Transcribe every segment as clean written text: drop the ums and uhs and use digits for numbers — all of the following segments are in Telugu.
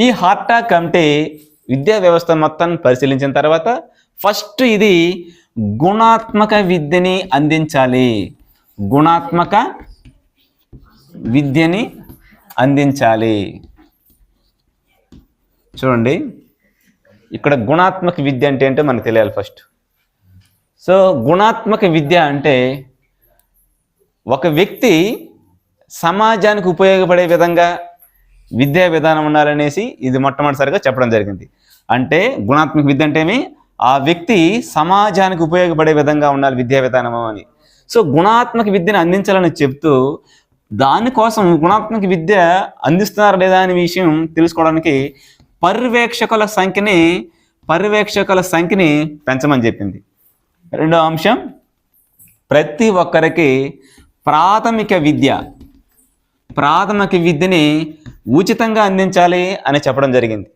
ఈ హార్టాగ్ కమిటీ విద్యా వ్యవస్థ మొత్తం పరిశీలించిన తర్వాత ఫస్ట్ ఇది గుణాత్మక విద్యని అందించాలి. గుణాత్మక విద్యని అందించాలి. చూడండి, ఇక్కడ గుణాత్మక విద్య అంటే ఏంటో మనకు తెలియాలి ఫస్ట్. సో గుణాత్మక విద్య అంటే ఒక వ్యక్తి సమాజానికి ఉపయోగపడే విధంగా విద్యా విధానం ఉండాలనేసి ఇది మొట్టమొదటిసారిగా చెప్పడం జరిగింది. అంటే గుణాత్మక విద్య అంటేమి ఆ వ్యక్తి సమాజానికి ఉపయోగపడే విధంగా ఉండాలి విద్యా విధానము అని. సో గుణాత్మక విద్యను అందించాలని చెప్తూ దానికోసం గుణాత్మక విద్య అందిస్తున్నారా లేదా అనే విషయం తెలుసుకోవడానికి పర్యవేక్షకుల సంఖ్యని పెంచమని చెప్పింది. రెండో అంశం, ప్రతి ఒక్కరికి ప్రాథమిక విద్యని ఉచితంగా అందించాలి అని చెప్పడం జరిగింది.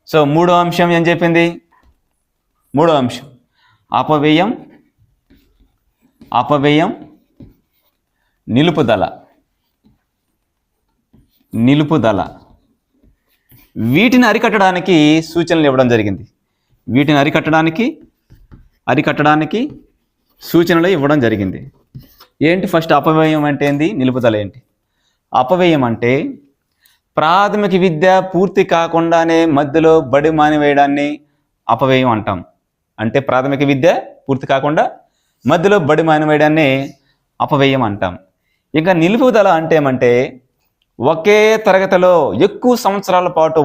సో మూడో అంశం ఏం చెప్పింది? మూడో అంశం అపవ్యయం నిలుపుదల వీటిని అరికట్టడానికి సూచనలు ఇవ్వడం జరిగింది. వీటిని అరికట్టడానికి సూచనలు ఇవ్వడం జరిగింది. ఏంటి ఫస్ట్ అపవ్యయం అంటే ఏంది, నిలుపుదల ఏంటి? అపవ్యయం అంటే ప్రాథమిక విద్య పూర్తి కాకుండానే మధ్యలో బడి మానివేయడాన్ని అపవ్యయం అంటాం. అంటే ప్రాథమిక విద్య పూర్తి కాకుండా మధ్యలో బడి మానివేయడాన్ని అపవ్యయం అంటాం. ఇంకా నిలుపుదల అంటే ఏమంటే ఒకే తరగతిలో ఎక్కువ సంవత్సరాల పాటు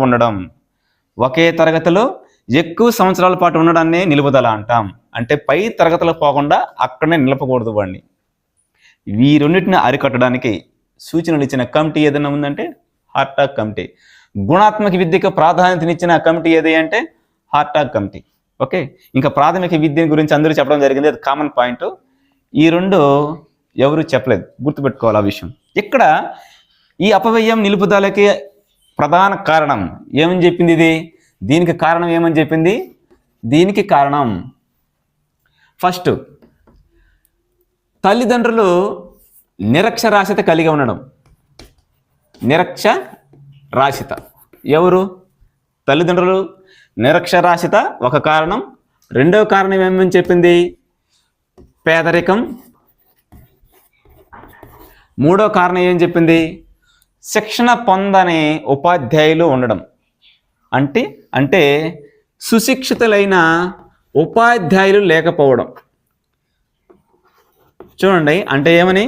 ఉండడాన్ని నిలుపుదల అంటాం. అంటే పై తరగతిలో పోకుండా అక్కడనే నిలపకూడదు వాడిని. ఈ రెండింటిని అరికట్టడానికి సూచనలు ఇచ్చిన కమిటీ ఏదైనా ఉందంటే హార్టాగ్ కమిటీ. గుణాత్మక విద్యకు ప్రాధాన్యతనిచ్చిన కమిటీ ఏది అంటే హార్టాగ్ కమిటీ. ఓకే, ఇంకా ప్రాథమిక విద్య గురించి అందరూ చెప్పడం జరిగింది, అది కామన్ పాయింట్. ఈ రెండు ఎవరు చెప్పలేదు, గుర్తుపెట్టుకోవాలి ఆ విషయం. ఇక్కడ ఈ అపవ్యయం నిలుపుదలకి ప్రధాన కారణం ఏమని చెప్పింది? దీనికి కారణం ఏమని చెప్పింది? దీనికి కారణం ఫస్ట్, తల్లిదండ్రులు నిరక్షరాస్యత కలిగి ఉండడం. నిరక్షరాస్యత ఎవరు? తల్లిదండ్రులు నిరక్షరాస్యత ఒక కారణం. రెండవ కారణం ఏమని చెప్పింది? పేదరికం. మూడో కారణం ఏం చెప్పింది? శిక్షణ పొందని ఉపాధ్యాయులు ఉండడం. అంటే సుశిక్షితులైన ఉపాధ్యాయులు లేకపోవడం. చూడండి, అంటే ఏమని,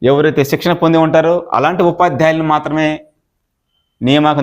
ఎవరైతే శిక్షణ పొంది ఉంటారో అలాంటి ఉపాధ్యాయులను మాత్రమే నియామకం